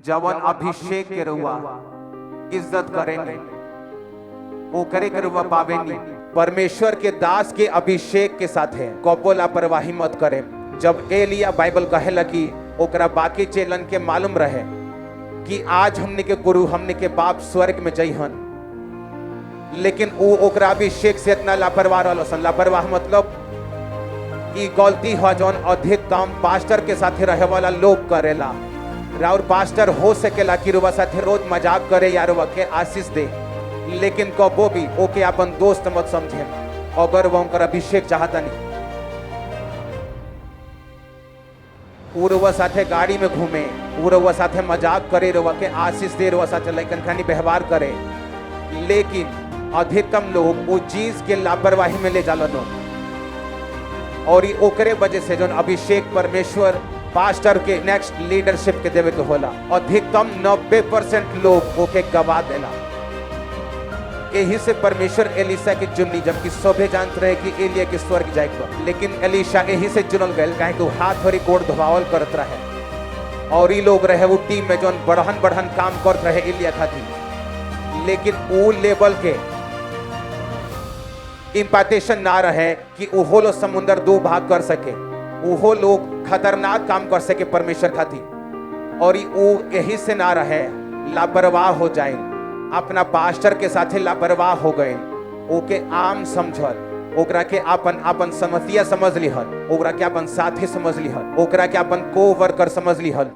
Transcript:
जवन अभिषेक के रुआ इज्जत करेंगे वो करे के रुआ पावेनी। परमेश्वर के दास के अभिषेक के साथ है कबो लापरवाही मत करे। जब एलिया बाइबल कहेला कि ओकरा बाकी चेलन के मालूम रहे कि आज हमने के गुरु हमने के बाप स्वर्ग में जइहन, लेकिन वो ओकरा अभिषेक से इतना लापरवाह रहल। लापरवाह मतलब कि गलती हो जौन अधिक काम पास्टर के साथ रहे वाला लोग करेला। और पास्टर हो सकेला कि रुआ साथे रोज मजाक करे या रुआ के आशीष दे, लेकिन कबो भी ओके अपन दोस्त मत समझे अगर वो उनका अभिषेक चाहता नहीं। रुआ साथे गाड़ी में घूमे, रुआ साथे मजाक करे, रुआ के आशीष दे, रुआ साथे लइकन खानी व्यवहार करे, लेकिन अधिकतम लोग वो चीज के लापरवाही में ले जालन और ओकरे वजह से जो अभिषेक परमेश्वर पास्टर के नेक्स्ट लीडरशिप के देवे के होला अधिकतम 90% लोग ओके गवा देला। यही से परमेश्वर एलिशा की चुननी, जबकि सभे जानते रहे कि एलिया के स्वर्ग जाएगा, लेकिन एलिशा यही से चुनल गए काहे कि हाथ भरी कोड़ धोवावल करत रहे और ये लोग रहे वो टीम में जो बढ़न बढ़न काम करत रहे एलिया खातिर, लेकिन वो लेवल के इंपार्टेशन ना रहे कि वो लोग समुद्र दो भाग कर सके, वो लोग खतरनाक काम कर सके परमेश्वर खातिर, और वो यही से ना रहे लापरवाह हो जाए, अपना पास्टर के साथे लापरवाह हो गए, ओके आम समझल, ओकरा के अपन समतिया समझ लिहल, ओकरा के अपन साथी समझ लिहल, ओकरा के अपन को वर्कर समझ लिहल।